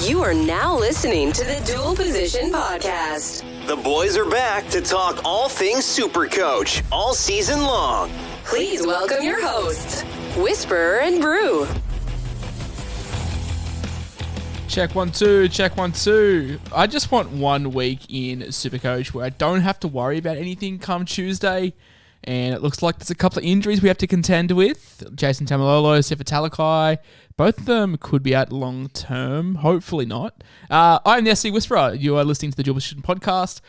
You are now listening to the Dual Position Podcast. The boys are back to talk all things SuperCoach all season long. Please welcome your hosts, Whisperer and Brew. Check 1 2, check 1 2. I just want 1 week in SuperCoach where I don't have to worry about anything come Tuesday. And it looks like there's a couple of injuries we have to contend with. Jason Tamalolo, Sifa Talakai. Both of them could be out long term. Hopefully not. I'm the SC Whisperer. You are listening to the Dual Position Podcast.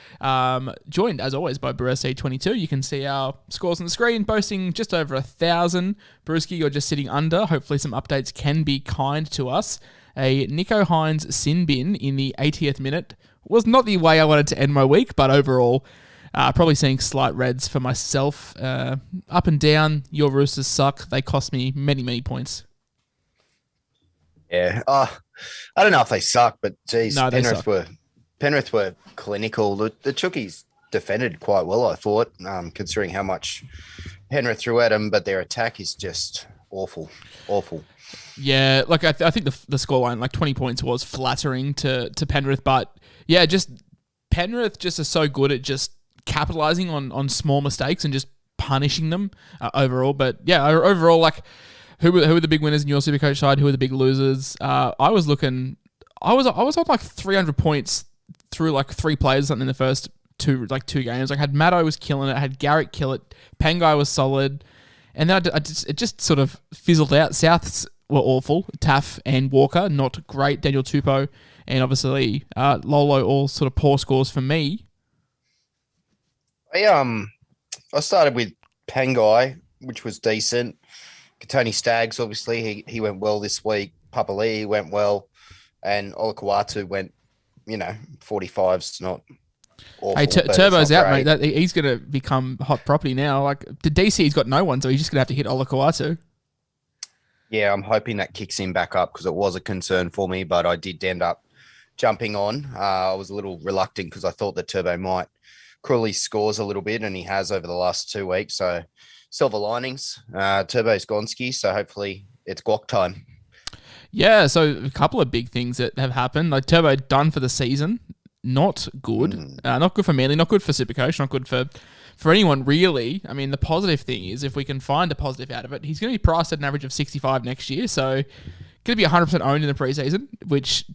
Joined, as always, by BrewSC22. You can see our scores on the screen, boasting just over 1,000. Brewski, you're just sitting under. Hopefully some updates can be kind to us. A Nico Hines sin bin in the 80th minute was not the way I wanted to end my week, but overall, probably seeing slight reds for myself. Up and down, your Roosters suck. They cost me many, many points. Yeah. I don't know if they suck, but geez, No, Penrith were clinical. The Chookies defended quite well, I thought, considering how much Penrith threw at them, but their attack is just awful. Yeah, like I think the scoreline, like 20 points, was flattering to Penrith, but yeah, just Penrith just are so good at just capitalizing on small mistakes and just punishing them overall. But yeah, overall, like who were the big winners in your Supercoach side? Who were the big losers? I was on like 300 points through like 3 players or something in the first two games. Like had Maddo was killing it, I had Garrett kill it, Pangai was solid, and then it just sort of fizzled out. Souths were awful. Taff and Walker not great. Daniel Tupou and obviously Lolo, all sort of poor scores for me. I started with Pangai, which was decent. Tony Staggs, obviously, he went well this week. Papali went well. And Olakawatu went, 45's not awful. Hey, Turbo's out, mate. He's going to become hot property now. Like, the DC's got no one, so he's just going to have to hit Olakawatu. Yeah, I'm hoping that kicks him back up because it was a concern for me, but I did end up jumping on. I was a little reluctant because I thought that Turbo might cruelly scores a little bit, and he has over the last 2 weeks. So silver linings. Turbo's Gonski, so hopefully it's guac time. Yeah, so a couple of big things that have happened. Like Turbo done for the season, not good. Not good for Manly, not good for Supercoach, not good for anyone really. I mean, the positive thing is if we can find a positive out of it, he's going to be priced at an average of 65 next year, so going to be 100% owned in the preseason, which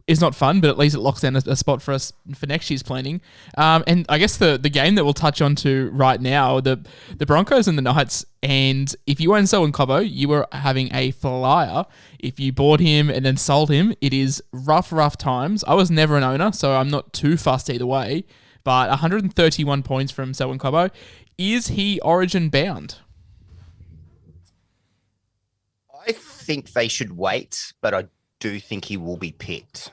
is not fun, but at least it locks down a spot for us for next year's planning. And I guess the game that we'll touch on to right now, the Broncos and the Knights, and if you own Selwyn Cobbo, you were having a flyer. If you bought him and then sold him, it is rough times. I was never an owner, so I'm not too fussed either way, but 131 points from Selwyn Cobbo. Is he Origin bound? I think they should wait, but I do think he will be picked.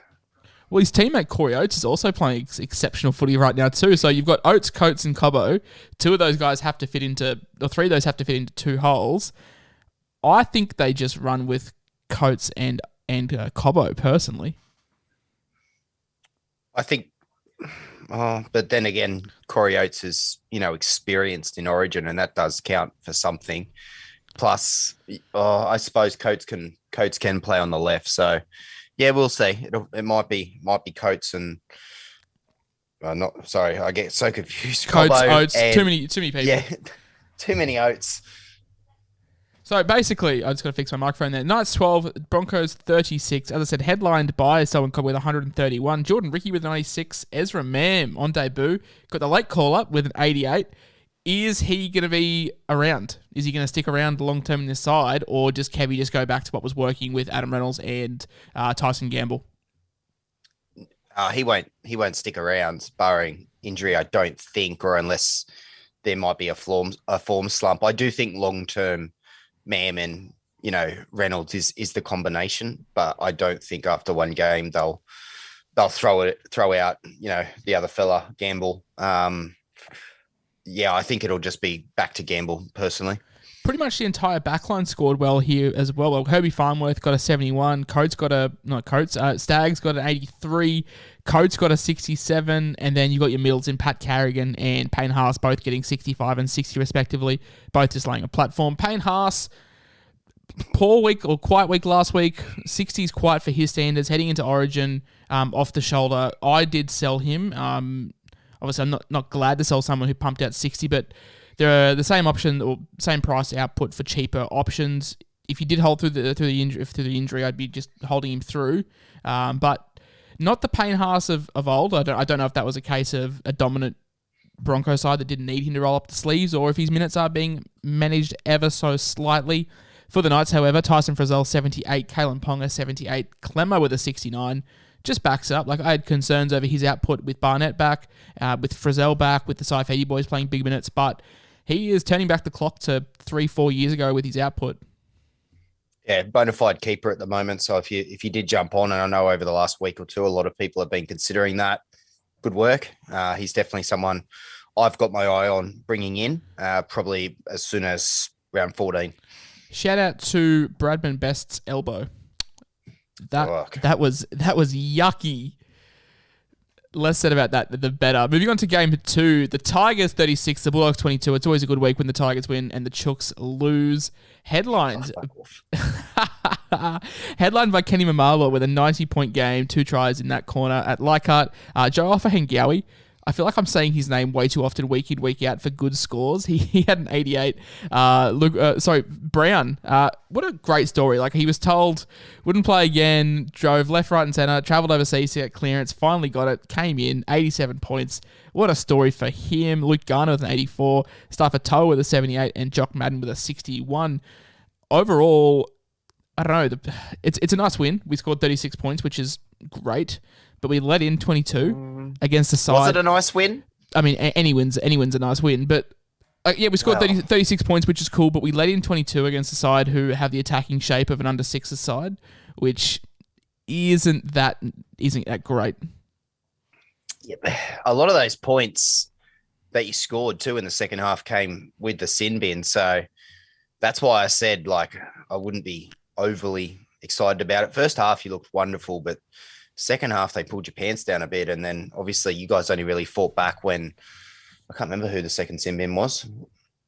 Well, his teammate Corey Oates is also playing exceptional footy right now too. So you've got Oates, Coates, and Cobbo. 2 of those guys have to fit into, or 3 of those have to fit into 2 holes. I think they just run with Coates and Cobbo personally. I think, but then again, Corey Oates is experienced in Origin, and that does count for something. Plus, I suppose Coates can play on the left, so. Yeah, we'll see. It might be Coates and I get so confused. Coates, Cobbo Oates, too many people. Yeah, too many Oates. So basically, I just got to fix my microphone there. Knights 12, Broncos 36. As I said, headlined by Selwyn Cobbo with 131. Jordan Ricky with 96. Ezra Mam on debut. Got the late call-up with an 88. Is he going to be around? Is he going to stick around long-term in this side, or does Kevy just go back to what was working with Adam Reynolds and Tyson Gamble? He won't stick around, barring injury, I don't think, or unless there might be a form slump. I do think long-term Mam and Reynolds is the combination, but I don't think after one game they'll throw out the other fella Gamble. Yeah, I think it'll just be back to Gamble, personally. Pretty much the entire backline scored well here as well. Well, Herbie Farnworth got a 71. Staggs got an 83. Coates got a 67. And then you got your middles in Pat Carrigan and Payne Haas both getting 65 and 60 respectively. Both just laying a platform. Payne Haas poor week or quiet week last week. 60s quiet for his standards. Heading into Origin, off the shoulder. I did sell him. Obviously, I'm not glad to sell someone who pumped out 60, but there are the same option or same price output for cheaper options. If you did hold through the injury, I'd be just holding him through. But not the Payne Haas of old. I don't know if that was a case of a dominant Broncos side that didn't need him to roll up the sleeves, or if his minutes are being managed ever so slightly. For the Knights, however, Tyson Frizzell 78, Kalen Ponga 78, Clemmer with a 69. Just backs up. Like, I had concerns over his output with Barnett back, with Frizzell back, with the Saifedi boys playing big minutes, but he is turning back the clock to 3-4 years ago with his output. Yeah, bona fide keeper at the moment. So if you did jump on, and I know over the last week or two, a lot of people have been considering that, good work. He's definitely someone I've got my eye on bringing in, probably as soon as round 14. Shout out to Bradman Best's elbow. That was yucky. Less said about that, the better. Moving on to game 2, the Tigers 36, the Bulldogs 22. It's always a good week when the Tigers win and the Chooks lose. Headlined by Kenny Mamala with a 90-point game, 2 tries in that corner at Leichhardt. Joe Hengawi, I feel like I'm saying his name way too often week in, week out for good scores. He had an 88. Brown. What a great story. Like, he was told, wouldn't play again, drove left, right, and centre, travelled overseas to get clearance, finally got it, came in, 87 points. What a story for him. Luke Garner with an 84, Stafford Toa with a 78, and Jock Madden with a 61. Overall, I don't know. It's a nice win. We scored 36 points, which is great. But we let in 22 against the side. Was it a nice win? I mean, any win's a nice win. But we scored 36 points, which is cool. But we let in 22 against the side who have the attacking shape of an under sixes side, which isn't that great. Yeah, a lot of those points that you scored too in the second half came with the sin bin. So that's why I said, like, I wouldn't be overly excited about it. First half, you looked wonderful, but second half, they pulled your pants down a bit. And then obviously you guys only really fought back when, I can't remember who the second sin bin was.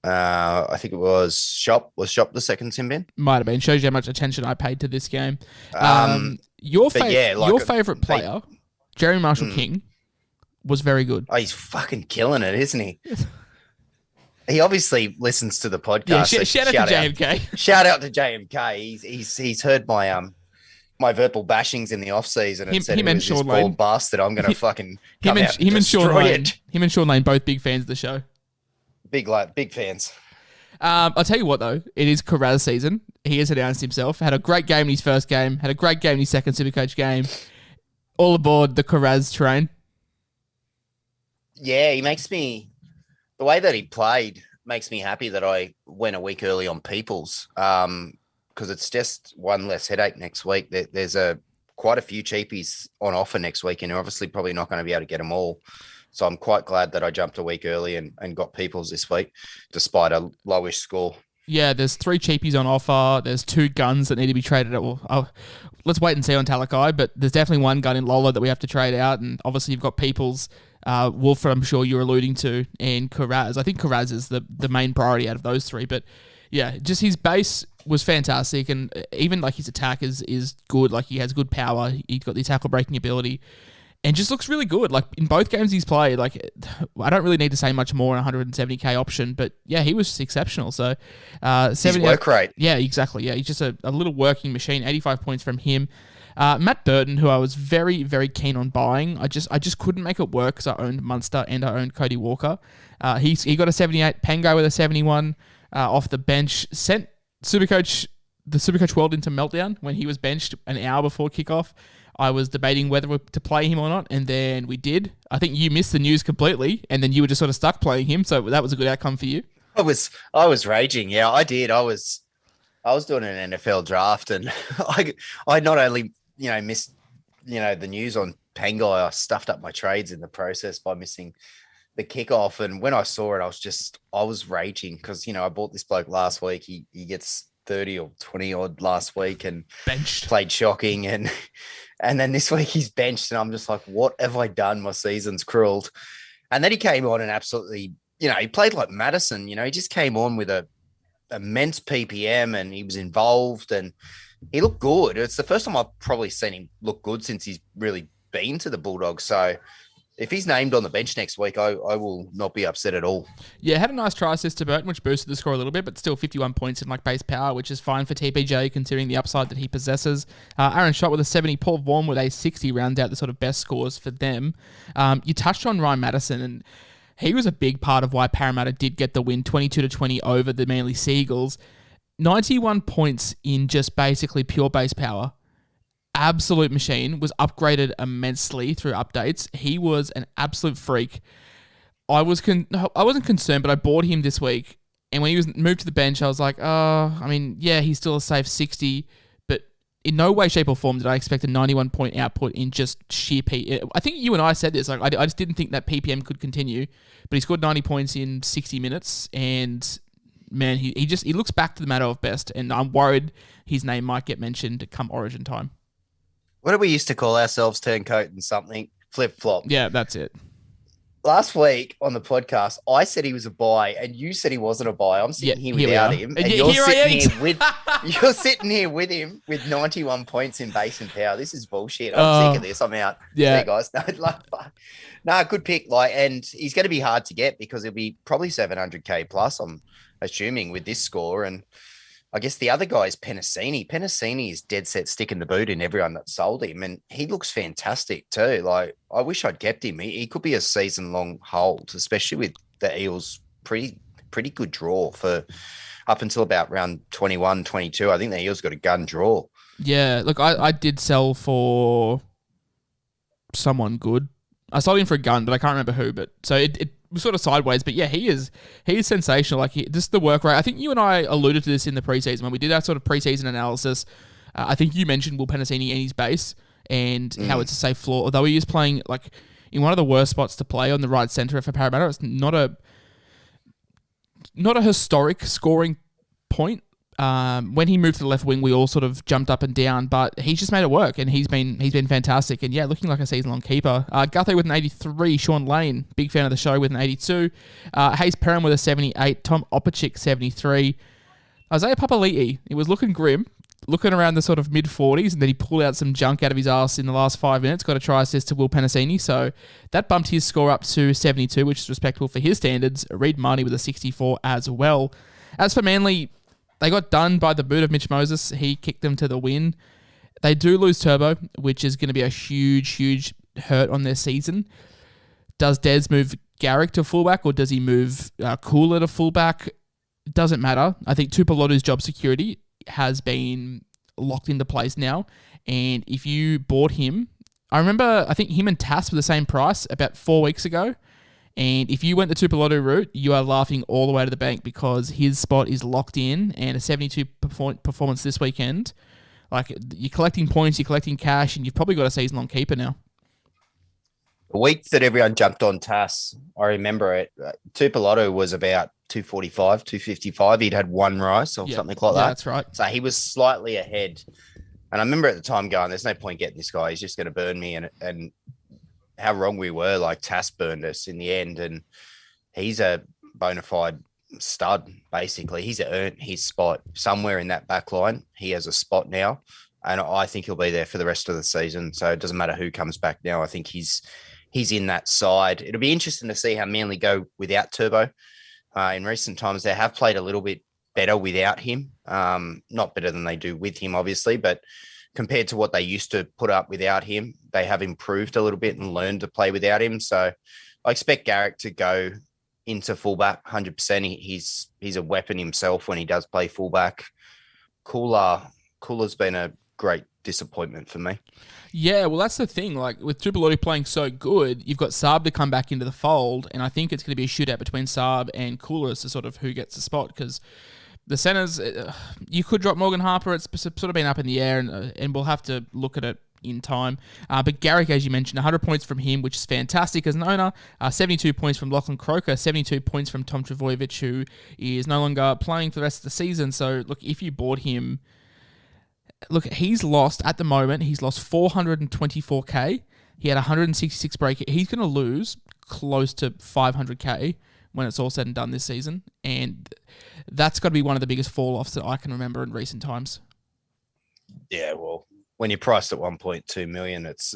I think it was Shop. Was Shop the second sin bin? Might have been. Shows you how much attention I paid to this game. Your favourite player, Jerry Marshall King, was very good. Oh, he's fucking killing it, isn't he? He obviously listens to the podcast. Yeah, shout out to JMK. Shout out to JMK. He's heard my verbal bashings in the off season and said, "Who's this bald bastard? I'm going to fucking come out and destroy it." Him and Sean Lane, both big fans of the show. Big fans. I'll tell you what though, it is Carraz season. He has announced himself. Had a great game in his first game. Had a great game in his second Supercoach game. All aboard the Carraz train. Yeah, the way that he played makes me happy that I went a week early on Peoples. Because it's just one less headache next week. There's quite a few cheapies on offer next week, and you're obviously probably not going to be able to get them all. So I'm quite glad that I jumped a week early and got Peoples this week, despite a lowish score. Yeah, there's 3 cheapies on offer. There's 2 guns that need to be traded out. Well, let's wait and see on Talakai, but there's definitely one gun in Lola that we have to trade out, and obviously you've got Peoples, Wolfer, I'm sure you're alluding to, and Carraz. I think Carraz is the main priority out of those 3, but yeah, just his base was fantastic, and even like his attack is good. Like, he has good power. He's got the tackle breaking ability, and just looks really good. Like, in both games he's played, like, I don't really need to say much more on 170k option, but yeah, he was exceptional. So, his work rate. Yeah, exactly. Yeah, he's just a little working machine. 85 points from him. Matt Burton, who I was very, very keen on buying. I just couldn't make it work because I owned Munster and I owned Cody Walker. He got a 78. Pango with a 71 off the bench. Sent the Supercoach world into meltdown when he was benched an hour before kickoff. I was debating whether to play him or not, and then we did. I think you missed the news completely, and then you were just sort of stuck playing him, so that was a good outcome for you. I was raging. Yeah, I did. I was doing an NFL draft, and I not only missed the news on Pangai, I stuffed up my trades in the process by missing the kickoff. And when I saw it, I was raging because I bought this bloke last week. He gets 30 or 20 odd last week and benched, played shocking, and then this week he's benched, and I'm just like, what have I done? My season's cruelled. And then he came on and absolutely, he played like Madison. He just came on with a immense PPM and he was involved and he looked good. It's the first time I've probably seen him look good since he's really been to the Bulldogs. So if he's named on the bench next week, I will not be upset at all. Yeah, had a nice try assist to Burton, which boosted the score a little bit, but still 51 points in like base power, which is fine for TPJ considering the upside that he possesses. Aaron Schott with a 70, Paul Vaughan with a 60 round out the sort of best scores for them. You touched on Ryan Madison, and he was a big part of why Parramatta did get the win 22-20 over the Manly Seagulls. 91 points in just basically pure base power. Absolute machine, was upgraded immensely through updates. He was an absolute freak. I wasn't concerned, but I bought him this week. And when he was moved to the bench, I was like, he's still a safe 60. But in no way, shape, or form did I expect a 91-point output in just sheer I think you and I said this. Like, I just didn't think that PPM could continue. But he scored 90 points in 60 minutes. And, man, he looks back to the matter of best. And I'm worried his name might get mentioned come Origin time. What did we used to call ourselves? Turncoat and something? Flip-flop. Yeah, that's it. Last week on the podcast, I said he was a buy, and you said he wasn't a buy. I'm sitting here without him, and you're sitting here with him with 91 points in base and power. This is bullshit. I'm sick of this. I'm out. Yeah, guys. No, good pick. And he's going to be hard to get because he'll be probably 700k plus. I'm assuming with this score, and I guess the other guy is Penasini. Penasini is dead set sticking the boot in everyone that sold him, and he looks fantastic too. Like, I wish I'd kept him. He could be a season-long hold, especially with the Eels' pretty good draw for up until about round 21, 22. I think the Eels got a gun draw. Yeah, look, I did sell for someone good. I sold him for a gun, but I can't remember who. But so it was sort of sideways. But yeah, he is sensational. Like, just the work rate. I think you and I alluded to this in the preseason when we did our sort of preseason analysis. I think you mentioned Will Penasini and his base and how it's a safe floor. Although he is playing like in one of the worst spots to play on the right centre for Parramatta. It's not a historic scoring point. When he moved to the left wing, we all sort of jumped up and down, but he's just made it work, and he's been fantastic. And yeah, looking like a season-long keeper. Guthrie with an 83, Sean Lane, big fan of the show, with an 82. Hayes Perham with a 78, Tom Opachik 73. Isaiah Papali'i, he was looking grim, looking around the sort of mid-40s, and then he pulled out some junk out of his arse in the last 5 minutes, got a try assist to Will Penasini, so that bumped his score up to 72, which is respectable for his standards. Reid Marnie with a 64 as well. As for Manly, they got done by the boot of Mitch Moses. He kicked them to the win. They do lose Turbo, which is going to be a huge, huge hurt on their season. Does Des move Garrick to fullback, or does he move Cooler to fullback? It doesn't matter. I think Tupolotu's job security has been locked into place now. And if you bought him, I remember, I think him and Tass were the same price about 4 weeks ago. And if you went the Tupolotu route, you are laughing all the way to the bank because his spot is locked in, and a 72 performance this weekend. Like, you're collecting points, you're collecting cash, and you've probably got a season-long keeper now. The week that everyone jumped on Tass, I remember it. Tupolotu was about 245, 255. He'd had one rice or something like that. That's right. So he was slightly ahead. And I remember at the time going, there's no point getting this guy. He's just going to burn me. And how wrong we were. Like, Tass burned us in the end, and he's a bona fide stud, basically. He's earned his spot somewhere in that back line. He has a spot now, and I think he'll be there for the rest of the season. So it doesn't matter who comes back now. I think he's in that side. It'll be interesting to see how Manly go without Turbo. In recent times, they have played a little bit better without him. Not better than they do with him, obviously, but compared to what they used to put up without him, they have improved a little bit and learned to play without him. So I expect Garrick to go into fullback 100%. He's a weapon himself when he does play fullback. Cooler's been a great disappointment for me. Yeah, well, that's the thing. Like, with Tupolotu playing so good, you've got Saab to come back into the fold, and I think it's going to be a shootout between Saab and Cooler as to sort of who gets the spot, because the centres, you could drop Morgan Harper. It's sort of been up in the air, and we'll have to look at it in time. But Garrick, as you mentioned, 100 points from him, which is fantastic as an owner. 72 points from Lachlan Croker, 72 points from Tom Trbojevic, who is no longer playing for the rest of the season. So, look, if you bought him, look, he's lost 424k. He had 166 break. He's going to lose close to 500k when it's all said and done this season. And that's got to be one of the biggest fall-offs that I can remember in recent times. Yeah, well, when you're priced at 1.2 million, it's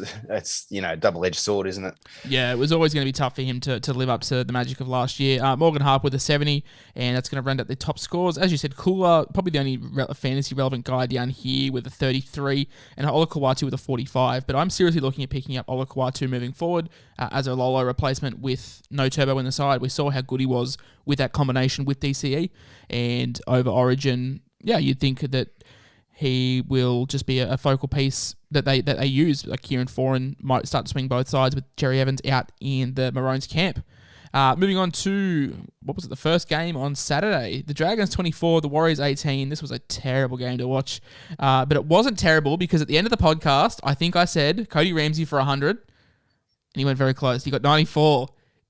double-edged sword, isn't it? Yeah, it was always going to be tough for him to live up to the magic of last year. Morgan Harp with a 70, and that's going to round out the top scores. As you said, Kula, probably the only fantasy-relevant guy down here with a 33, and Ola Kawatu with a 45. But I'm seriously looking at picking up Ola Kawatu moving forward as a Lolo replacement with no turbo in the side. We saw how good he was with that combination with DCE, and over Origin, yeah, you'd think that he will just be a focal piece that they use. Like Kieran Foran might start to swing both sides with Jerry Evans out in the Maroons camp. Moving on to, the first game on Saturday? The Dragons 24, the Warriors 18. This was a terrible game to watch. But it wasn't terrible because at the end of the podcast, I think I said Cody Ramsey for 100. And he went very close. He got 94.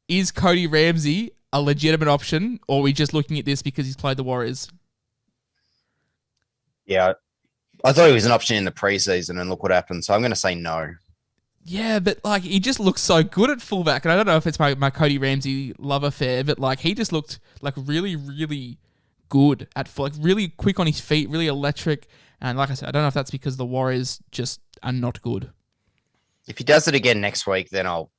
Is Cody Ramsey a legitimate option, or are we just looking at this because he's played the Warriors? Yeah, I thought he was an option in the preseason, and look what happened. So I'm going to say no. Yeah, but he just looks so good at fullback, and I don't know if it's my Cody Ramsey love affair, but he just looked really, really good at really quick on his feet, really electric. And like I said, I don't know if that's because the Warriors just are not good. If he does it again next week, then I'll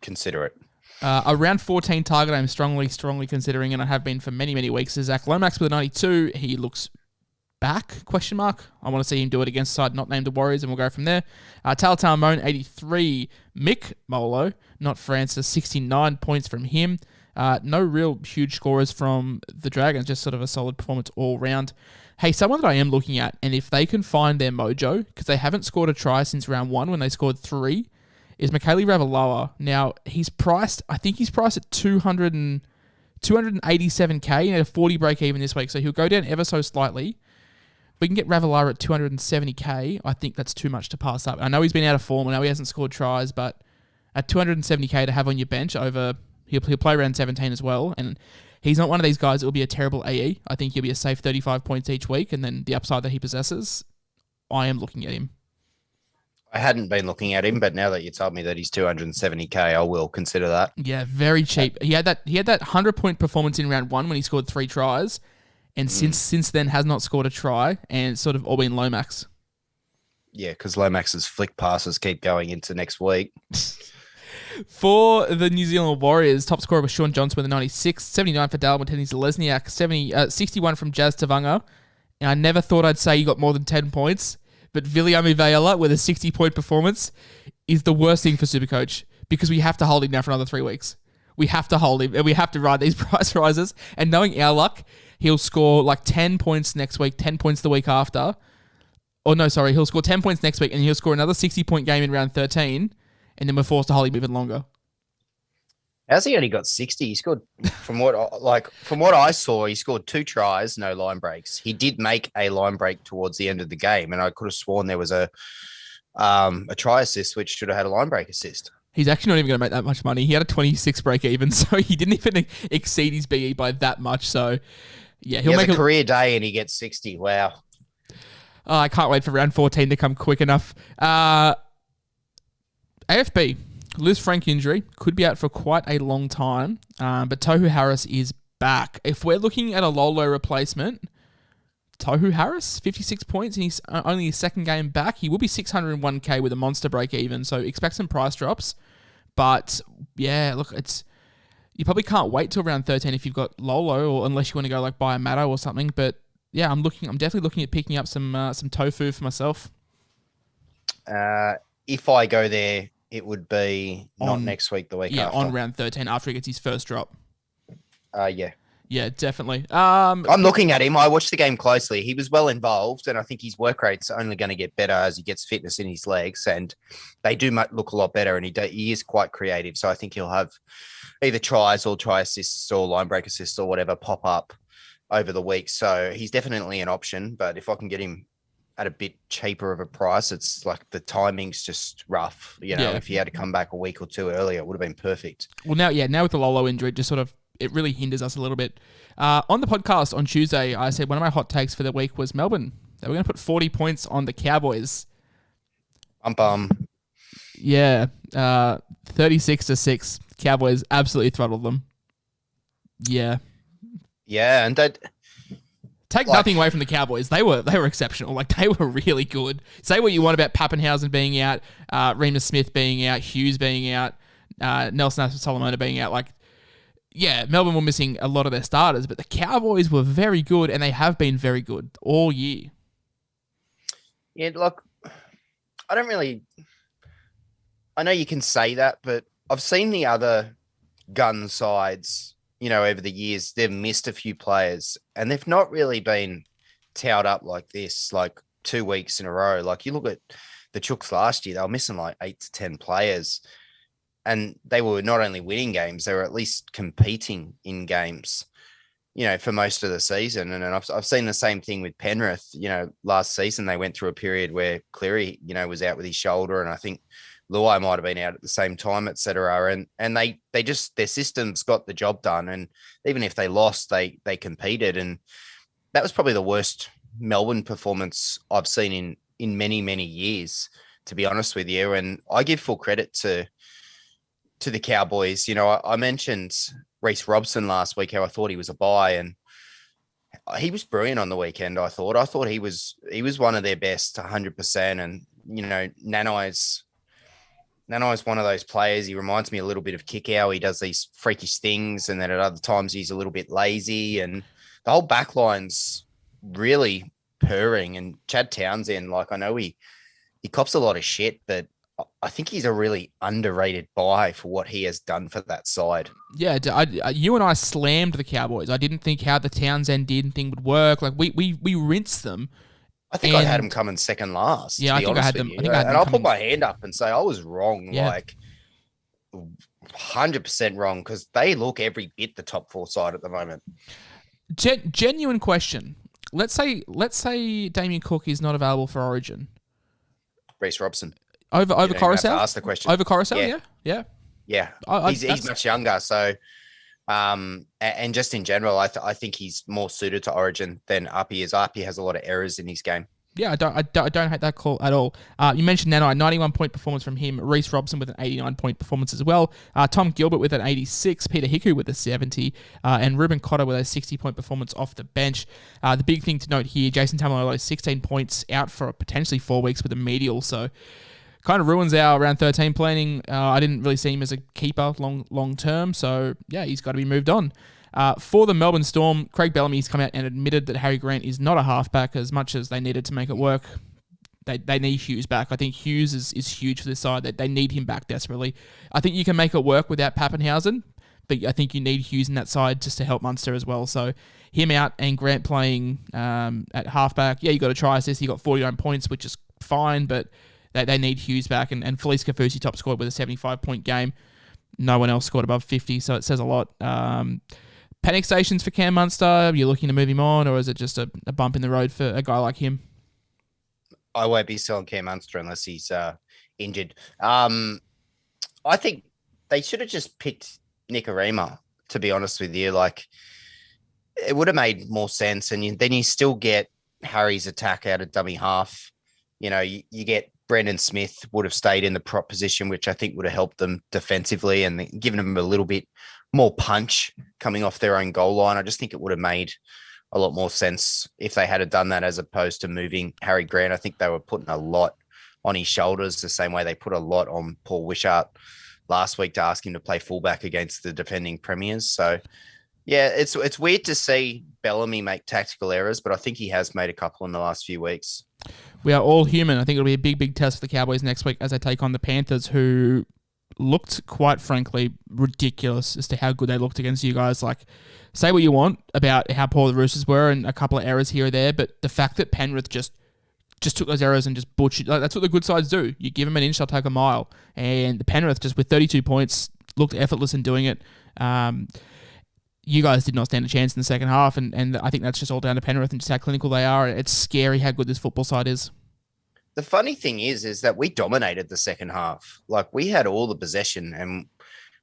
consider it. Around 14 target, I'm strongly considering, and I have been for many, many weeks, is Zach Lomax with a 92. He looks back, ? I want to see him do it against a side not named the Warriors, and we'll go from there. Talatal Moan, 83. Mick Molo, not Francis, 69 points from him. No real huge scorers from the Dragons, just sort of a solid performance all round. Hey, someone that I am looking at, and if they can find their mojo, because they haven't scored a try since round 1 when they scored 3, is Michaeli Ravalawa. Now, he's priced at 287k and at a 40 break even this week, so he'll go down ever so slightly. We can get Ravalawa at 270k. I think that's too much to pass up. I know he's been out of form. I know he hasn't scored tries, but at 270k to have on your bench he'll play around 17 as well. And he's not one of these guys that will be a terrible AE. I think he'll be a safe 35 points each week, and then the upside that he possesses, I am looking at him. I hadn't been looking at him, but now that you told me that he's 270k, I will consider that. Yeah, very cheap. He had that 100-point performance in round 1 when he scored 3 tries. And since then has not scored a try, and it's sort of all been Lomax. Yeah, because Lomax's flick passes keep going into next week. For the New Zealand Warriors, top scorer was Sean Johnson with a 96, 79 for Dal Mateni-Zelezniak, 61 from Jazz Tavanga. And I never thought I'd say he got more than 10 points, but Viliami Vayala with a 60-point performance is the worst thing for Supercoach, because we have to hold him now for another 3 weeks. We have to hold him, and we have to ride these price rises. And knowing our luck, he'll score 10 points next week, 10 points the week after. Oh, no, sorry. He'll score 10 points next week, and he'll score another 60-point game in round 13, and then we're forced to hold him even longer. How's he only got 60? He scored, from what I saw, he scored 2 tries, no line breaks. He did make a line break towards the end of the game, and I could have sworn there was a try assist, which should have had a line break assist. He's actually not even going to make that much money. He had a 26 break even, so he didn't even exceed his BE by that much. So, yeah, he'll make a career day and he gets 60. Wow. Oh, I can't wait for round 14 to come quick enough. AFB, Liz Frank injury, could be out for quite a long time, but Tohu Harris is back. If we're looking at a Lolo replacement, Tohu Harris, 56 points, and he's only his second game back. He will be 601k with a monster break even, so expect some price drops. But yeah, look, you probably can't wait till round 13 if you've got Lolo, or unless you want to go buy a Matto or something. But yeah, I'm definitely looking at picking up some tofu for myself. If I go there, it would be not next week, the week after. Yeah, on round 13 after he gets his first drop. Yeah. Yeah, definitely. I'm looking at him. I watched the game closely. He was well involved, and I think his work rate's only going to get better as he gets fitness in his legs, and they do look a lot better, and he is quite creative. So I think he'll have either tries or try assists or line break assists or whatever pop up over the week. So he's definitely an option, but if I can get him at a bit cheaper of a price, it's the timing's just rough. If he had to come back a week or 2 earlier, it would have been perfect. Well, now with the Lolo injury, it just sort of it really hinders us a little bit. On the podcast on Tuesday, I said one of my hot takes for the week was Melbourne. They were going to put 40 points on the Cowboys. Yeah, 36-6. Cowboys absolutely throttled them. Yeah. Yeah, and that Take nothing away from the Cowboys. They were exceptional. Like, they were really good. Say what you want about Pappenhausen being out, Remus Smith being out, Hughes being out, Nelson Solomona being out. Like, yeah, Melbourne were missing a lot of their starters, but the Cowboys were very good, and they have been very good all year. Yeah, look, I know you can say that, but I've seen the other gun sides, over the years. They've missed a few players, and they've not really been towed up like this, like 2 weeks in a row. Like, you look at the Chooks last year, they were missing like 8 to 10 players, and they were not only winning games, they were at least competing in games, for most of the season. And I've seen the same thing with Penrith. Last season they went through a period where Cleary, was out with his shoulder, and I think Luai might have been out at the same time, et cetera. And they just, their systems got the job done. And even if they lost, they competed. And that was probably the worst Melbourne performance I've seen in many, many years, to be honest with you. And I give full credit to the Cowboys. I mentioned Reece Robson last week, how I thought he was a buy, and he was brilliant on the weekend. I thought he was one of their best, 100%. And, Nanai's one of those players. He reminds me a little bit of Kickow. He does these freakish things, and then at other times he's a little bit lazy. And the whole backline's really purring. And Chad Townsend, I know he cops a lot of shit, but I think he's a really underrated buy for what he has done for that side. Yeah, you and I slammed the Cowboys. I didn't think how the Townsend thing would work. Like, we rinsed them. I think I had him coming second last. Yeah, I think I had them. And I'll put my hand up and say I was wrong, 100% wrong, because they look every bit the top 4 side at the moment. Genuine question. Let's say Damien Cook is not available for Origin. Reece Robson. Over Coruscant? Ask the question. Over Coruscant, yeah. Yeah. He's much younger, so and just in general, I think he's more suited to Origin than Api is. Api has a lot of errors in his game. Yeah, I don't hate that call at all. You mentioned Nanai, 91-point performance from him. Reece Robson with an 89-point performance as well. Tom Gilbert with an 86. Peter Hiku with a 70. And Ruben Cotter with a 60-point performance off the bench. The big thing to note here, Jason Taumalolo, 16 points out for potentially 4 weeks with a medial, so kind of ruins our round 13 planning. I didn't really see him as a keeper long term, so yeah, he's got to be moved on. For the Melbourne Storm, Craig Bellamy's come out and admitted that Harry Grant is not a halfback as much as they needed to make it work. They need Hughes back. I think Hughes is huge for this side. They need him back desperately. I think you can make it work without Pappenhausen, but I think you need Hughes in that side just to help Munster as well. So him out and Grant playing at halfback. Yeah, you got a try assist. He got 49 points, which is fine, but they need Hughes back. And Felice Kafusi top scored with a 75-point game. No one else scored above 50, so it says a lot. Panic stations for Cam Munster. Are you looking to move him on, or is it just a bump in the road for a guy like him? I won't be selling Cam Munster unless he's injured. I think they should have just picked Nick Arima, to be honest with you. Like, it would have made more sense. And then you still get Harry's attack out of dummy half. You get Brendan Smith would have stayed in the prop position, which I think would have helped them defensively and given them a little bit more punch coming off their own goal line. I just think it would have made a lot more sense if they had done that as opposed to moving Harry Grant. I think they were putting a lot on his shoulders the same way they put a lot on Paul Wishart last week to ask him to play fullback against the defending premiers. So, yeah, it's weird to see Bellamy make tactical errors, but I think he has made a couple in the last few weeks. We are all human. I think it'll be a big test for the Cowboys next week as they take on the Panthers, who looked, quite frankly, ridiculous as to how good they looked against you guys. Like, say what you want about how poor the Roosters were and a couple of errors here or there, but the fact that Penrith just took those errors and just butchered, like, that's what the good sides do. You give them an inch, they'll take a mile. And the Penrith, just with 32 points, looked effortless in doing it. You guys did not stand a chance in the second half, and I think that's just all down to Penrith and just how clinical they are. It's scary how good this football side is. The funny thing is that we dominated the second half. Like, we had all the possession and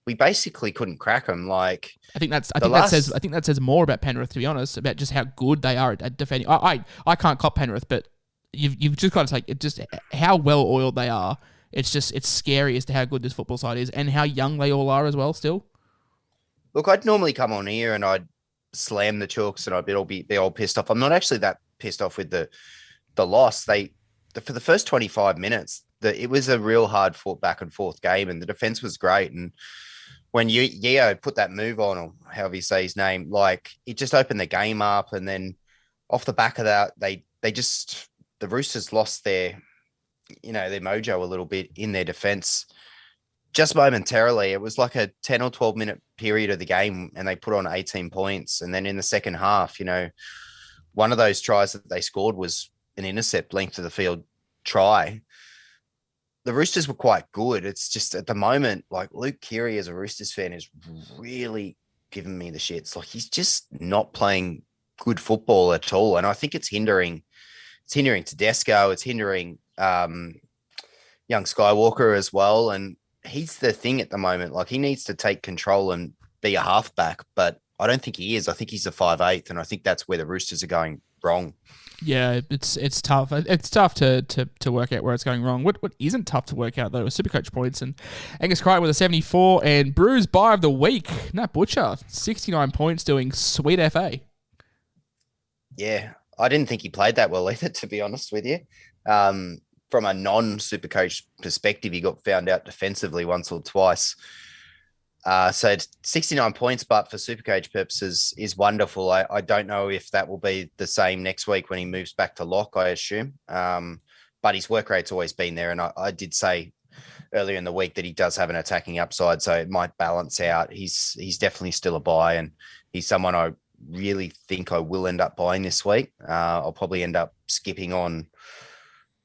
we basically couldn't crack them. Like, I think that says more about Penrith, to be honest, about just how good they are at defending. I can't cop Penrith, but you've just got to take it, just how well oiled they are. It's scary as to how good this football side is and how young they all are as well still. Look, I'd normally come on here and I'd slam the Chalks and I'd be all pissed off. I'm not actually that pissed off with the loss. For the first 25 minutes, it was a real hard fought back and forth game, and the defense was great. And when Yeo put that move on, or however you say his name, like it just opened the game up. And then off the back of that, the Roosters lost their mojo a little bit in their defense. Just momentarily, it was like a 10 or 12 minute period of the game, and they put on 18 points. And then in the second half, one of those tries that they scored was an intercept length of the field try. The Roosters were quite good. It's just at the moment, like Luke Keary as a Roosters fan is really giving me the shits. Like he's just not playing good football at all. And I think it's hindering Tedesco. It's hindering young Skywalker as well. And he's the thing at the moment. Like he needs to take control and be a halfback, but I don't think he is. I think he's a 5'8", and I think that's where the Roosters are going wrong. Yeah, it's tough. It's tough to work out where it's going wrong. What isn't tough to work out though is Supercoach points, and Angus Crichton with a 74 and Brews buy of the week. Nat Butcher 69 points doing sweet FA. Yeah, I didn't think he played that well either, to be honest with you. From a non-Supercoach perspective, he got found out defensively once or twice. So 69 points, but for Supercoach purposes is wonderful. I don't know if that will be the same next week when he moves back to lock, I assume. But his work rate's always been there. And I did say earlier in the week that he does have an attacking upside, so it might balance out. He's definitely still a buy, and he's someone I really think I will end up buying this week. I'll probably end up skipping on,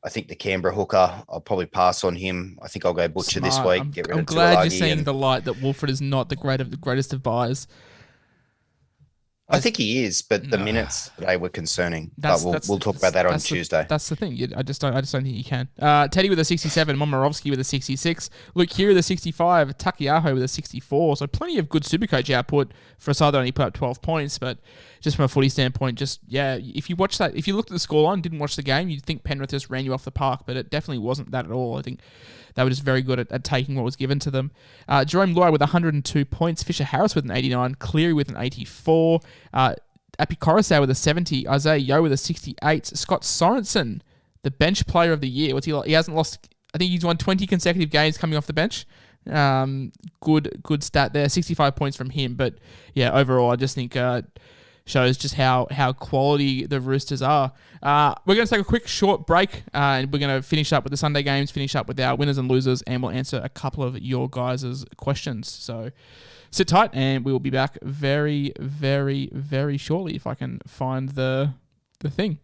I think, the Canberra hooker. I'll probably pass on him. I think I'll go Butcher this week. I'm glad you're seeing the light that Wolford is not the greatest of buys. I think he is, but the minutes today were concerning. But we'll talk about that on Tuesday. That's the thing. I just don't think you can. Teddy with a 67, Momirovski with a 66, Luke Keary with a 65, Takiaho with a 64. So plenty of good Supercoach output for a side that only put up 12 points. But just from a footy standpoint, if you looked at the scoreline, didn't watch the game, you'd think Penrith just ran you off the park, but it definitely wasn't that at all. I think they were just very good at taking what was given to them. Jerome Luai with 102 points, Fisher Harris with an 89, Cleary with an 84, Api Coruscant with a 70, Isaiah Yeo with a 68, Scott Sorensen, the bench player of the year. What's he like? He hasn't lost, I think he's won 20 consecutive games coming off the bench. Good stat there, 65 points from him. But yeah, overall, I just think shows just how quality the Roosters are. We're going to take a quick short break, and we're going to finish up with the Sunday games, finish up with our winners and losers, and we'll answer a couple of your guys' questions. So sit tight, and we will be back very, very, very shortly if I can find the thing.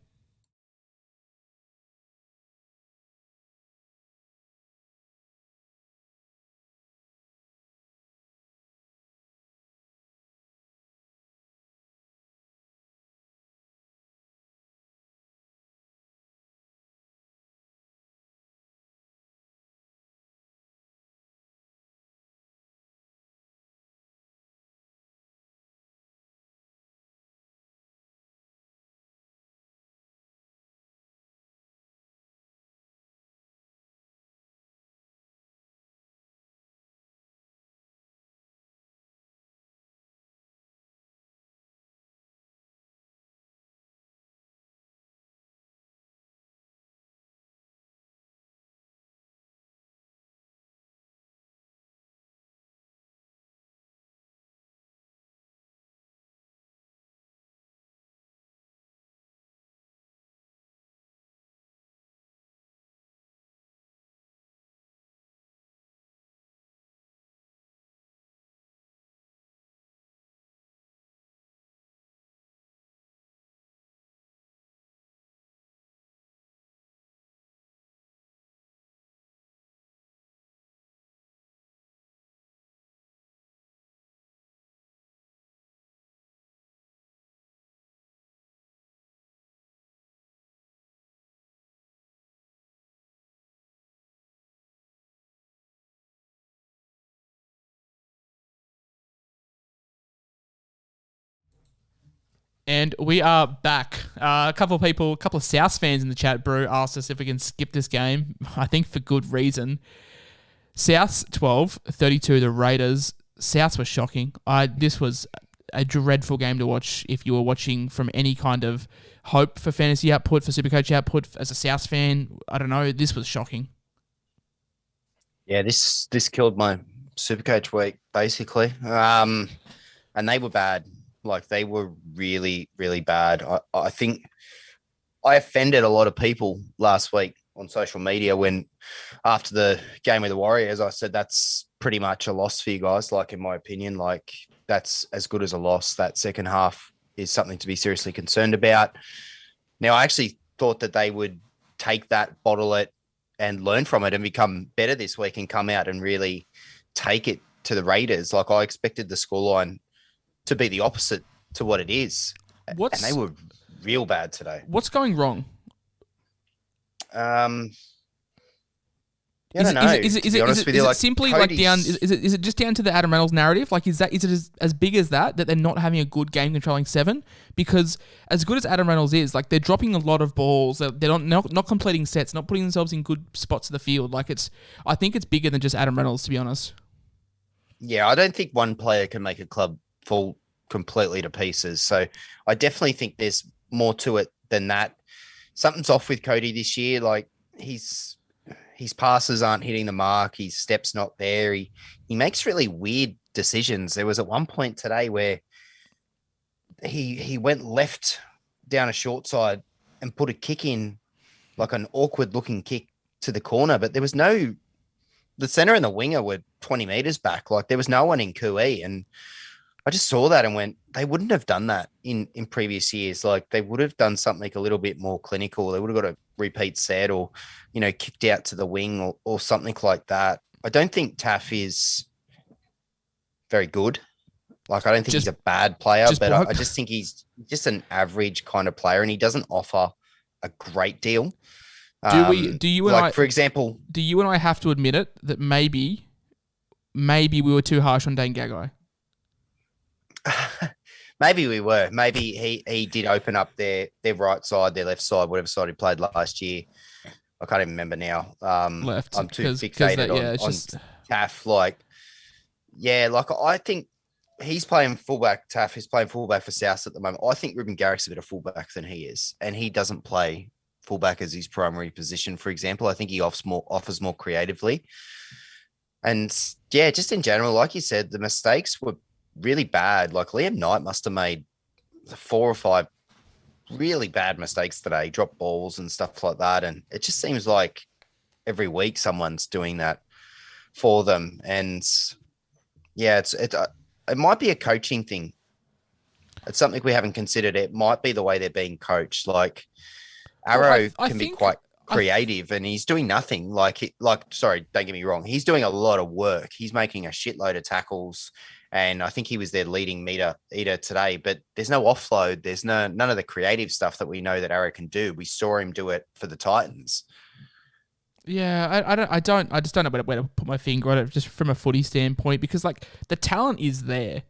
And we are back. A couple of Souths fans in the chat, Brew, asked us if we can skip this game. I think for good reason. Souths 12, 32 the Raiders, Souths were shocking. This was a dreadful game to watch if you were watching from any kind of hope for fantasy output, for Supercoach output. As a Souths fan, I don't know. This was shocking. Yeah, this killed my Supercoach week, basically. And they were bad. Like, they were really, really bad. I think I offended a lot of people last week on social media when, after the game with the Warriors, I said that's pretty much a loss for you guys. Like, in my opinion, like, that's as good as a loss. That second half is something to be seriously concerned about. Now, I actually thought that they would take that, bottle it, and learn from it and become better this week and come out and really take it to the Raiders. Like, I expected the scoreline to be the opposite to what it is. And they were real bad today. What's going wrong? I don't know. Is it simply like down? Is it just down to the Adam Reynolds narrative? Like, is it as big as that they're not having a good game controlling 7? Because as good as Adam Reynolds is, like, they're dropping a lot of balls. They're not completing sets, not putting themselves in good spots of the field. Like, I think it's bigger than just Adam Reynolds, to be honest. Yeah, I don't think one player can make a club fall completely to pieces. So I definitely think there's more to it than that. Something's off with Cody this year. Like, his passes aren't hitting the mark. His step's not there. He makes really weird decisions. There was at one point today where he went left down a short side and put a kick in, like an awkward looking kick to the corner, but there was the center and the winger were 20 meters back. Like, there was no one in QE. And I just saw that and went, they wouldn't have done that in previous years. Like, they would have done something a little bit more clinical. They would have got a repeat set or, kicked out to the wing or something like that. I don't think Taff is very good. Like, I don't think he's a bad player, but I just think he's just an average kind of player, and he doesn't offer a great deal. Do you and I, for example, do you and I have to admit it that maybe we were too harsh on Dane Gagai? Maybe we were. Maybe he did open up their right side, their left side, whatever side he played last year. I can't even remember now. Left. I'm too fixated on Taff. Like, I think he's playing fullback. Taff is playing fullback for South at the moment. I think Ruben Garrick's a better fullback than he is, and he doesn't play fullback as his primary position. For example, I think he offers more creatively. And yeah, just in general, like you said, the mistakes were really bad. Like, Liam Knight must have made 4 or 5 really bad mistakes today, drop balls and stuff like that. And it just seems like every week someone's doing that for them. And yeah, it might be a coaching thing. It's something we haven't considered. It might be the way they're being coached. Like, Arrow can be quite creative, and he's doing nothing. Sorry, don't get me wrong. He's doing a lot of work. He's making a shitload of tackles. And I think he was their leading meter eater today, but there's no offload. There's none of the creative stuff that we know that Arrow can do. We saw him do it for the Titans. Yeah, I just don't know where to put my finger on it, just from a footy standpoint, because, like, the talent is there.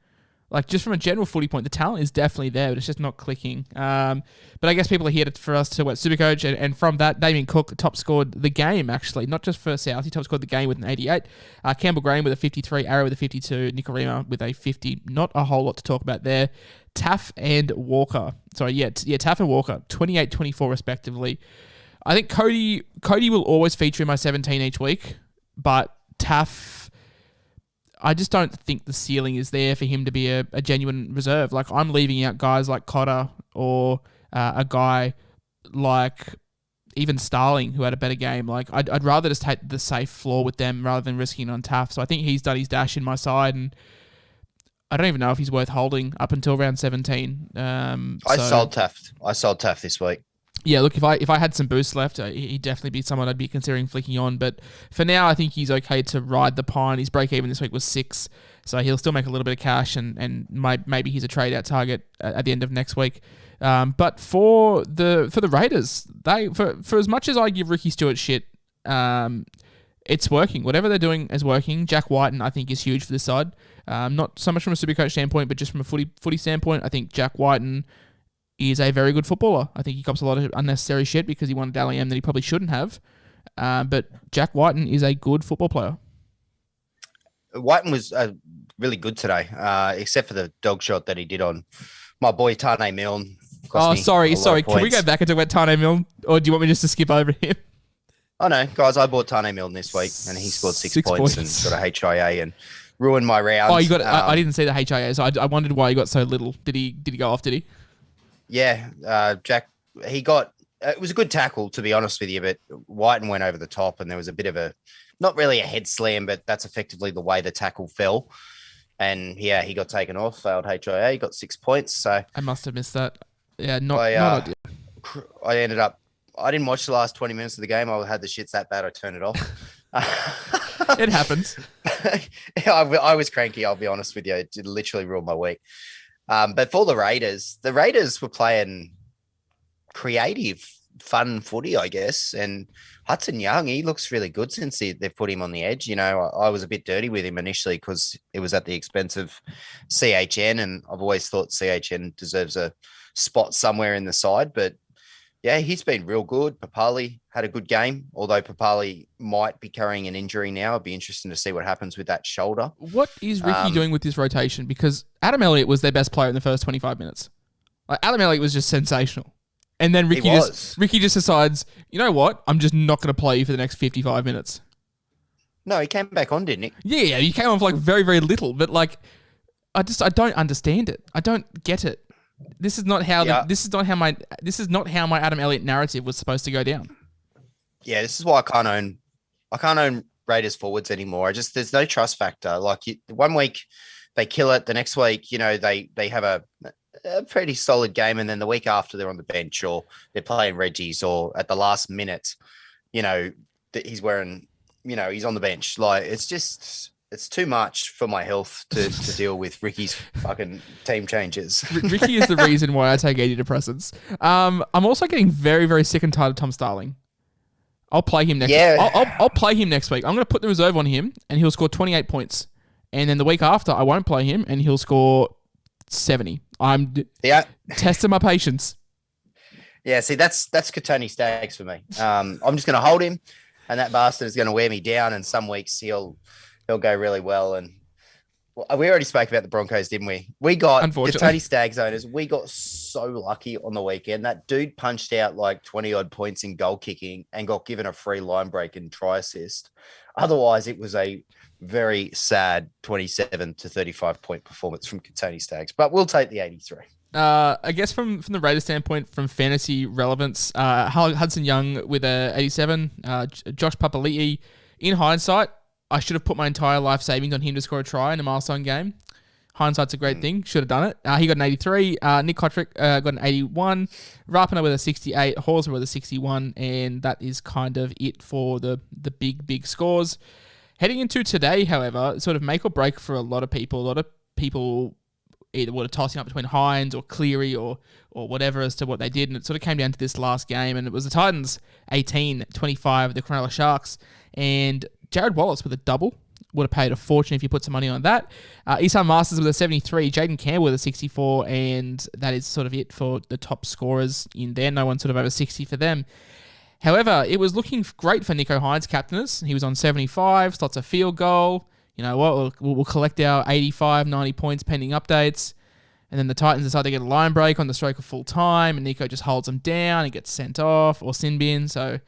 Like, just from a general footy point, the talent is definitely there, but it's just not clicking. But I guess people are here for us to Supercoach, and from that, Damien Cook top scored the game, actually, not just for South. He top scored the game with an 88. Campbell Graham with a 53, Arrow with a 52, Nikorima with a 50. Not a whole lot to talk about there. Taff and Walker. Taff and Walker, 28-24 respectively. I think Cody will always feature in my 17 each week, but Taff, I just don't think the ceiling is there for him to be a genuine reserve. Like, I'm leaving out guys like Cotter or a guy like even Starling, who had a better game. Like, I'd rather just take the safe floor with them rather than risking on Taff. So I think he's done his dash in my side, and I don't even know if he's worth holding up until round 17. I sold Taff this week. Yeah, look, if I had some boosts left, he'd definitely be someone I'd be considering flicking on. But for now, I think he's okay to ride the pine. His break-even this week was 6, so he'll still make a little bit of cash, and maybe he's a trade-out target at the end of next week. But for the Raiders, for as much as I give Ricky Stewart shit, it's working. Whatever they're doing is working. Jack Whiten, I think, is huge for this side. Not so much from a Supercoach standpoint, but just from a footy standpoint. I think Jack Whiten is a very good footballer. I think he cops a lot of unnecessary shit because he won a Dally M that he probably shouldn't have. But Jack Whiten is a good football player. Whiten was really good today, except for the dog shot that he did on my boy Tane Milne. Sorry. Can we go back and talk about Tane Milne, or do you want me just to skip over him? Oh no, guys! I bought Tane Milne this week, and he scored six points and got a HIA and ruined my round. Oh, you got? I didn't see the HIA, so I wondered why he got so little. Did he go off? Did he? Yeah, Jack. He got. It was a good tackle, to be honest with you, but Whiten went over the top, and there was a bit of a, not really a head slam, but that's effectively the way the tackle fell. And yeah, he got taken off, failed HIA, got 6 points. So I must have missed that. Yeah, not ideal. I ended up. I didn't watch the last 20 minutes of the game. I had the shits that bad, I turned it off. It happens. I was cranky, I'll be honest with you. It literally ruined my week. But for the Raiders were playing creative, fun footy, I guess. And Hudson Young, he looks really good since they've put him on the edge. You know, I was a bit dirty with him initially because it was at the expense of CHN, and I've always thought CHN deserves a spot somewhere in the side. But yeah, he's been real good. Papali had a good game, although Papali might be carrying an injury now. It'd be interesting to see what happens with that shoulder. What is Ricky doing with this rotation? Because Adam Elliott was their best player in the first 25 minutes. Like, Adam Elliott was just sensational. And then Ricky just decides, you know what? I'm just not going to play you for the next 55 minutes. No, he came back on, didn't he? Yeah, he came on for like very, very little. But like, I don't understand it. I don't get it. This is not how my Adam Elliott narrative was supposed to go down. Yeah, this is why I can't own Raiders forwards anymore. There's no trust factor. Like, one week they kill it, the next week, you know, they have a pretty solid game, and then the week after they're on the bench or they're playing Reggie's, or at the last minute, you know, he's wearing, you know, he's on the bench. Like, it's too much for my health to deal with Ricky's fucking team changes. Ricky is the reason why I take antidepressants. I'm also getting very, very sick and tired of Tom Starling. I'll play him next. Yeah. I'll play him next week. I'm going to put the reserve on him, and he'll score 28 points. And then the week after, I won't play him, and he'll score 70. I'm testing my patience. Yeah, see, that's Katoni Staggs for me. I'm just going to hold him, and that bastard is going to wear me down. And some weeks he'll go really well. And we already spoke about the Broncos, didn't we? We got Katoni Staggs owners. We got so lucky on the weekend. That dude punched out like 20 odd points in goal kicking and got given a free line break and try assist. Otherwise, it was a very sad 27 to 35 point performance from Katoni Staggs, but we'll take the 83. I guess from the Raiders standpoint, from fantasy relevance, Hudson Young with a 87, Josh Papali'i. In hindsight, I should have put my entire life savings on him to score a try in a milestone game. Hindsight's a great thing. Should have done it. He got an 83. Nick Kotrick got an 81. Rapana with a 68. Horser with a 61. And that is kind of it for the big scores. Heading into today, however, sort of make or break for a lot of people. A lot of people either were tossing up between Hines or Cleary or whatever as to what they did. And it sort of came down to this last game. And it was the Titans 18-25, the Cronulla Sharks. And Jared Wallace with a double. Would have paid a fortune if you put some money on that. Isan Masters with a 73. Jaden Campbell with a 64. And that is sort of it for the top scorers in there. No one sort of over 60 for them. However, it was looking great for Nico Hines, captainers. He was on 75, slots a field goal. You know what? We'll collect our 85, 90 points pending updates. And then the Titans decide to get a line break on the stroke of full time. And Nico just holds them down and gets sent off or sin bin. So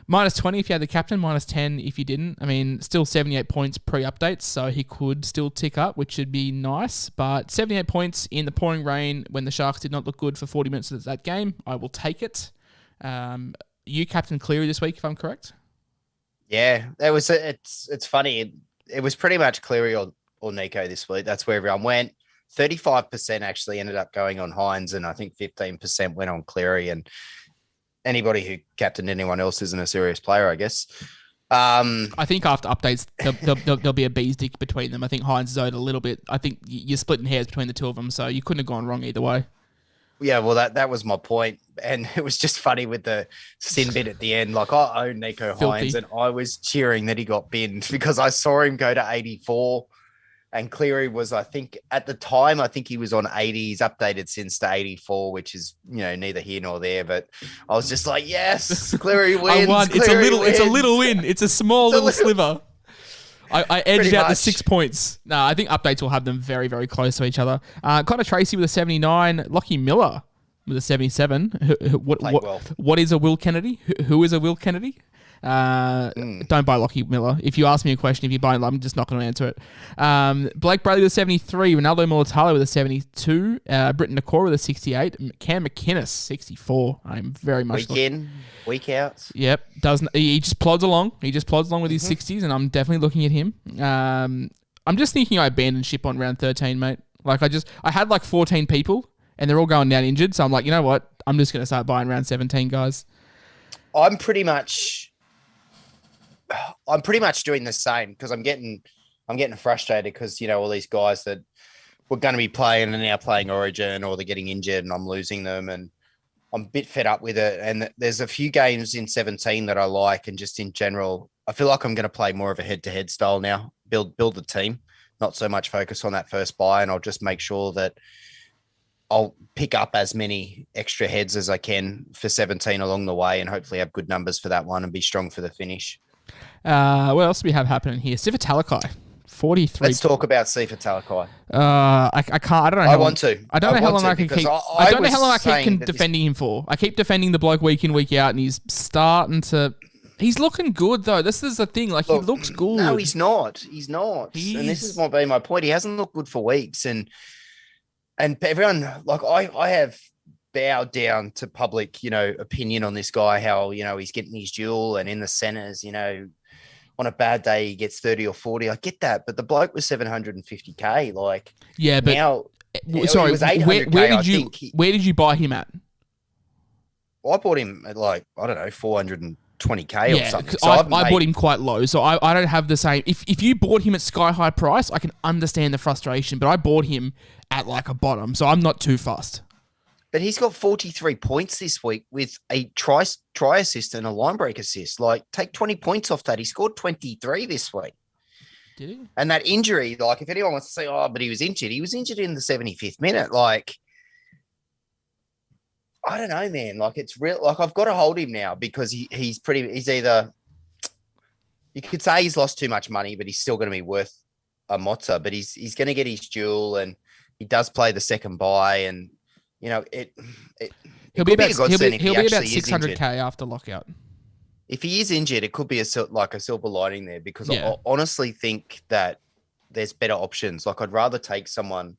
minus 20 if you had the captain, minus 10 if you didn't. I mean, still 78 points pre-updates, so he could still tick up, which should be nice. But 78 points in the pouring rain when the Sharks did not look good for 40 minutes of that game, I will take it. You captain Cleary this week, if I'm correct? Yeah, it's funny. It was pretty much Cleary or Nico this week. That's where everyone went. 35% actually ended up going on Hines, and I think 15% went on Cleary. And anybody who captained anyone else isn't a serious player, I guess. I think after updates, there'll be a bee's dick between them. I think Hines is owed a little bit. I think you're splitting hairs between the two of them, so you couldn't have gone wrong either way. Yeah, well, that was my point. And it was just funny with the sin bit at the end. Like, I own Nico Hines, and I was cheering that he got binned because I saw him go to 84. And Cleary was, I think, at the time, I think he was on 80. He's updated since to 84, which is, you know, neither here nor there. But I was just like, yes, Cleary wins. I won. It's a little win. It's a small little sliver. I edged Pretty out the much. 6 points. No, I think updates will have them very, very close to each other. Connor Tracy with a 79. Lockie Miller with a 77. Played well. What is a Will Kennedy? Who is a Will Kennedy? Don't buy Lockie Miller. If you ask me a question, if you buy it, I'm just not going to answer it. Blake Bradley with a 73. Ronaldo Mulatalo with a 72. Britton Nakor with a 68. Cam McInnes, 64. I'm very much... Week in, week out. Yep. He just plods along. He just plods along with his 60s, and I'm definitely looking at him. I'm just thinking I abandoned ship on round 13, mate. Like, I had like 14 people, and they're all going down injured, so I'm like, you know what? I'm just going to start buying round 17, guys. I'm pretty much doing the same because I'm getting frustrated because, you know, all these guys that were going to be playing and now playing Origin, or they're getting injured and I'm losing them, and I'm a bit fed up with it. And there's a few games in 17 that I like, and just in general, I feel like I'm going to play more of a head-to-head style now, build the team, not so much focus on that first buy, and I'll just make sure that I'll pick up as many extra heads as I can for 17 along the way, and hopefully have good numbers for that one and be strong for the finish. What else do we have happening here? Sifa Talakai, 43. Let's talk about Sifa Talakai. I can't. I don't know. I want to. I don't know how long I can keep. I don't know how long I keep saying that defending him for. I keep defending the bloke week in, week out, and he's starting to. He's looking good though. This is the thing. Like, he looks good. No, he's not. He's not. And this is my point. He hasn't looked good for weeks, and everyone, like, I have bowed down to public, you know, opinion on this guy, how, you know, he's getting his duel and in the centers, you know, on a bad day he gets 30 or 40. I get that, but the bloke was 750K. Like, yeah, but now, sorry, it was 800K. Where did you buy him at? Well, I bought him at, like, I don't know, 420K or something. So I bought him quite low, so I don't have the same. If you bought him at sky high price, I can understand the frustration, but I bought him at like a bottom, so I'm not too fussed. But he's got 43 points this week with a try assist and a line break assist. Like, take 20 points off that. He scored 23 this week. Did he? And that injury, like, if anyone wants to say, oh, but he was injured in the 75th minute. Like, I don't know, man. Like, it's real. Like, I've got to hold him now because he's either, you could say he's lost too much money, but he's still going to be worth a mozza. But he's going to get his duel, and he does play the second buy, and, you know, he'll be about 600K after lockout. If he is injured, it could be a silver lining there, because I honestly think that there's better options. Like, I'd rather take someone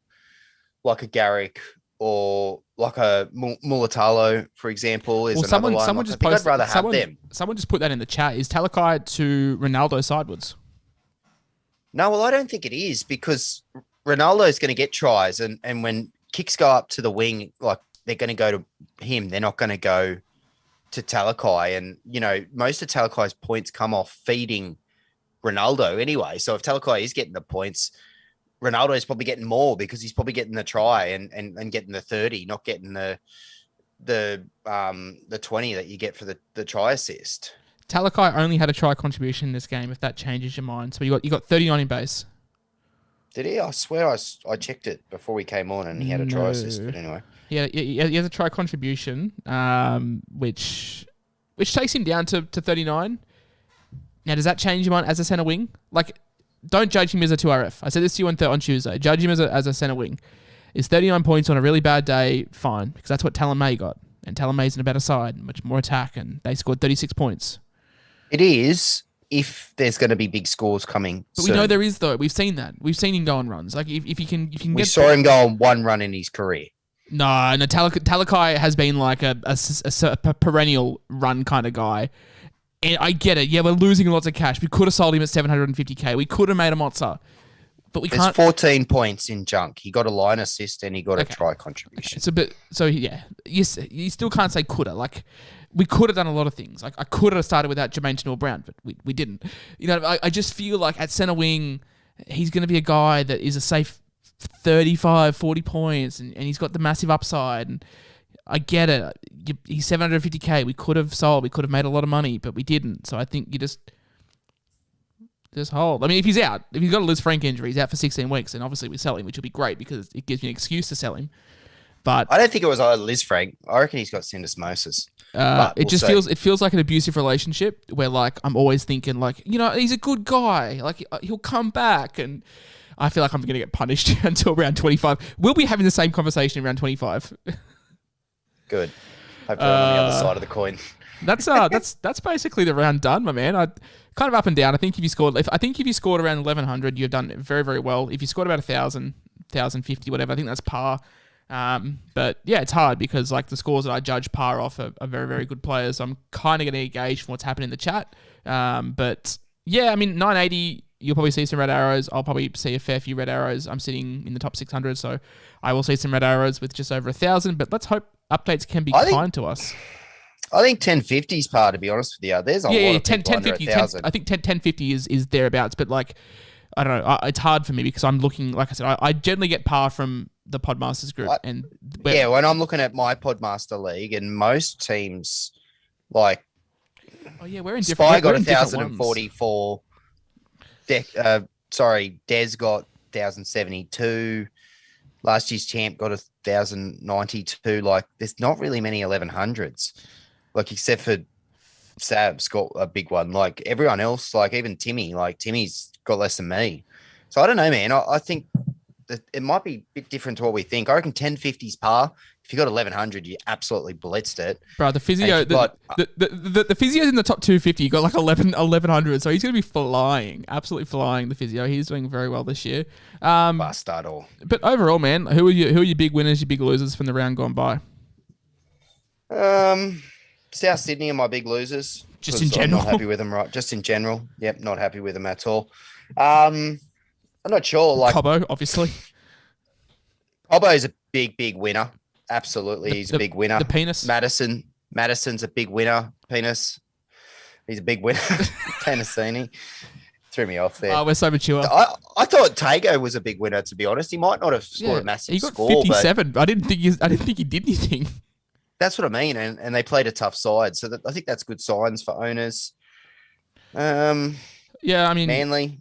like a Garrick or like a Mulatalo, for example. Someone just posted. I'd rather have them. Someone just put that in the chat. Is Talakai to Ronaldo sidewards? No, well, I don't think it is, because Ronaldo is going to get tries, and when kicks go up to the wing, like, they're going to go to him. They're not going to go to Talakai. And, you know, most of Talakai's points come off feeding Ronaldo anyway. So if Talakai is getting the points, Ronaldo is probably getting more, because he's probably getting the try and getting the 30, not getting the 20 that you get for the try assist. Talakai only had a try contribution in this game, if that changes your mind. So you got 39 in base. Did he? I swear I checked it before we came on, and he had a try assist. But anyway, he has a try contribution, which takes him down to 39. Now, does that change your mind as a centre wing? Like, don't judge him as a 2RF. I said this to you on Tuesday. Judge him as a centre wing. Is 39 points on a really bad day fine? Because that's what Talon May got, and Talon May's in a better side, much more attack, and they scored 36 points. It is, if there's going to be big scores coming. But we know there is, though. We've seen that. We've seen him go on runs. Like, if you can we saw him go on one run in his career. No, Talakai has been like a perennial run kind of guy. And I get it. Yeah, we're losing lots of cash. We could have sold him at 750K. We could have made a mozza. But we can't. 14 points in junk. He got a line assist and he got a try contribution. It's a bit. So, yeah. You still can't say coulda. Like, we could have done a lot of things. Like, I could have started without Jermaine Chanel-Brown, but we didn't. You know, I just feel like at centre wing, he's going to be a guy that is a safe 35, 40 points, and he's got the massive upside. And I get it. He's 750K. We could have sold. We could have made a lot of money, but we didn't. So I think you just hold. I mean, if he's out, if he's got a Liz Frank injury, he's out for 16 weeks, and obviously we sell him, which will be great because it gives me an excuse to sell him. But I don't think it was Liz Frank. I reckon he's got syndesmosis. But it just feels like an abusive relationship where like I'm always thinking like, you know, he's a good guy, like he'll come back, and I feel like I'm going to get punished until round 25. We'll be having the same conversation in round 25. Good. Hopefully I'm on the other side of the coin. That's basically the round done, my man. I kind of up and down. I think if you scored around 1100, you've done very, very well. If you scored about 1050, whatever, I think that's par. But yeah, it's hard because like the scores that I judge par off are very, very good players. So I'm kind of going to gauge from what's happening in the chat. But yeah, I mean, 980, you'll probably see some red arrows. I'll probably see a fair few red arrows. I'm sitting in the top 600, so I will see some red arrows with just over 1,000. But let's hope updates can be kind to us. I think 1050 is par, to be honest with you. There's a lot of people under 1,000. I think 1050 is thereabouts, but like, I don't know. It's hard for me because I'm looking, like I said, I generally get par from the Podmasters group. When I'm looking at my Podmaster League, and most teams, like, we're in different. Spy got 1,044. Des got 1,072. Last year's champ got 1,092. Like, there's not really many 1100s, like, except for Sab's got a big one. Like, everyone else, like even Timmy, like Timmy's got less than me. So I don't know, man. I think that it might be a bit different to what we think. I reckon 1050's par. If you got 1100, you absolutely blitzed it, bro. The physio, the physio's in the top 250. You got like 1100, so he's gonna be flying, absolutely flying. The physio, he's doing very well this year. Bastard all. But overall, man, who are your big winners, your big losers from the round gone by? South Sydney are my big losers. Just in general, I'm not happy with them. Right, just in general. Yep, not happy with them at all. I'm not sure. Like COBBO, obviously. COBBO is a big winner. Absolutely, he's a big winner. The penis. Madison's a big winner. Penis. He's a big winner. Tennessee. Threw me off there. Oh, we're so mature. I thought Tago was a big winner, to be honest. He might not have scored a massive score. He got 57. But I didn't think he did anything. That's what I mean. And they played a tough side. So I think that's good signs for owners. Yeah, I mean Manly.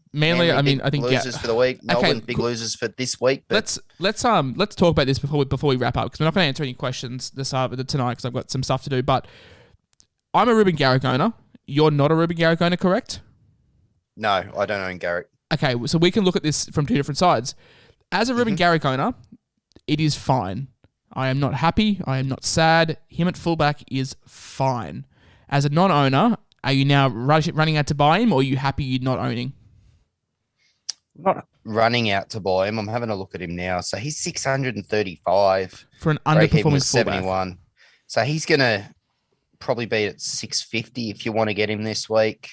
I mean, I think losers for the week. Melbourne big losers for this week. But let's talk about this before we wrap up, because we're not going to answer any questions tonight because I've got some stuff to do. But I'm a Ruben Garrick owner. You're not a Ruben Garrick owner, correct? No, I don't own Garrick. Okay, so we can look at this from two different sides. As a Ruben Garrick owner, it is fine. I am not happy. I am not sad. Him at fullback is fine. As a non-owner, are you now running out to buy him, or are you happy you're not owning? I'm not running out to buy him. I'm having a look at him now. So he's 635 for an underperforming fullback. 71. So he's going to probably be at 650 if you want to get him this week.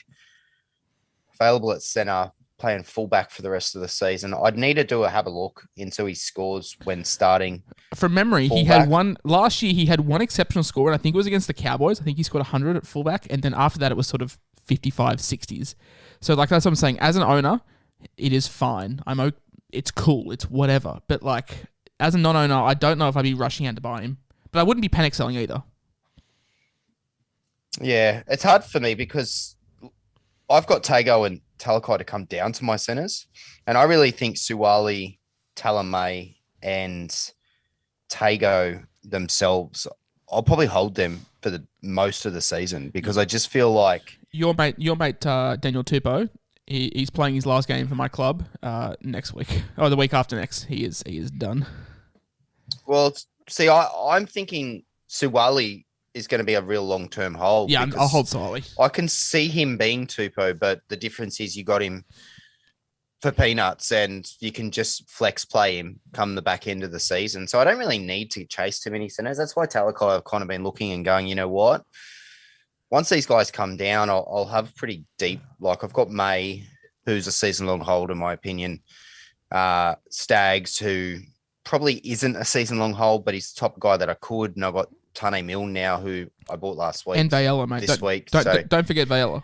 Available at centre, playing fullback for the rest of the season. I'd need to have a look into his scores when starting. From memory, fullback. Last year he had one exceptional score, and I think it was against the Cowboys. I think he scored 100 at fullback, and then after that it was sort of 55, 60s. So like that's what I'm saying. As an owner, it is fine. It's cool. It's whatever. But like as a non-owner, I don't know if I'd be rushing out to buy him. But I wouldn't be panic selling either. Yeah, it's hard for me because I've got Tago and Talakai to come down to my centres, and I really think Suwali, Talamay, and Tago themselves, I'll probably hold them for the most of the season because I just feel like your mate Daniel Tupou, he's playing his last game for my club next week or the week after next. He is done. Well, see, I'm thinking Suwali is going to be a real long-term hold. Yeah, I'll hold Suwali. I can see him being Tupou, but the difference is you got him for peanuts and you can just flex play him come the back end of the season. So I don't really need to chase too many centers. That's why Talakai I've kind of been looking and going, you know what? Once these guys come down, I'll have pretty deep. Like I've got May, who's a season-long hold in my opinion. Stags, who probably isn't a season-long hold, but he's the top guy that I could. And I've got Tane Milne now, who I bought last week. And Vayela, mate. This week. Don't forget Vayela.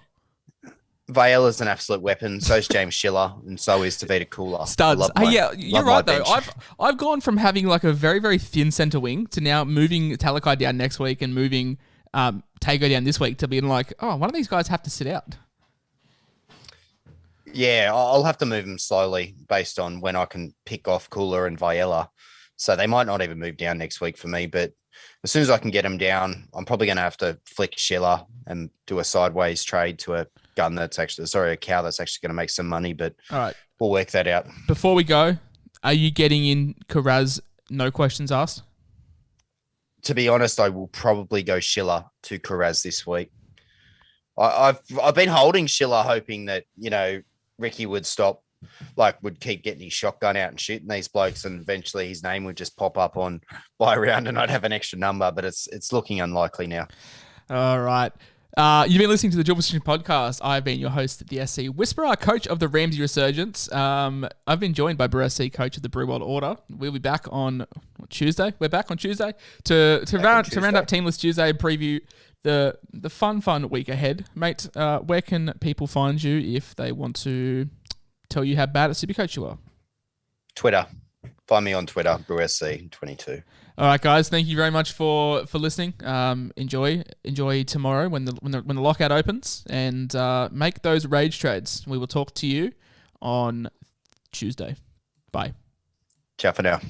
Vayela's an absolute weapon. So is James Schiller, and so is Tavita Kula. Studs. Yeah, you're right though. I've gone from having like a very, very thin centre wing to now moving Talakai down next week and moving Tago down this week to being like, oh, one of these guys have to sit out. Yeah, I'll have to move him slowly based on when I can pick off Kula and Vayela. So they might not even move down next week for me. But as soon as I can get them down, I'm probably going to have to flick Schiller and do a sideways trade to a cow that's actually going to make some money. But All right. We'll work that out. Before we go, are you getting in Carraz, no questions asked? To be honest, I will probably go Schiller to Carraz this week. I've been holding Schiller, hoping that, Ricky would would keep getting his shotgun out and shooting these blokes, and eventually his name would just pop up on buy round and I'd have an extra number, but it's looking unlikely now. All right. You've been listening to the Dual Position Podcast. I've been your host, the SC Whisperer, coach of the Ramsey Resurgence. I've been joined by Brew SC, coach of the Brew World Order. We'll be back on Tuesday. We're back on Tuesday to round up Teamless Tuesday and preview the fun week ahead. Mate, where can people find you if they want to tell you how bad at Supercoach you are? Twitter. Find me on Twitter, BrewSC22. All right, guys. Thank you very much for listening. Enjoy tomorrow when the lockout opens, and make those rage trades. We will talk to you on Tuesday. Bye. Ciao for now.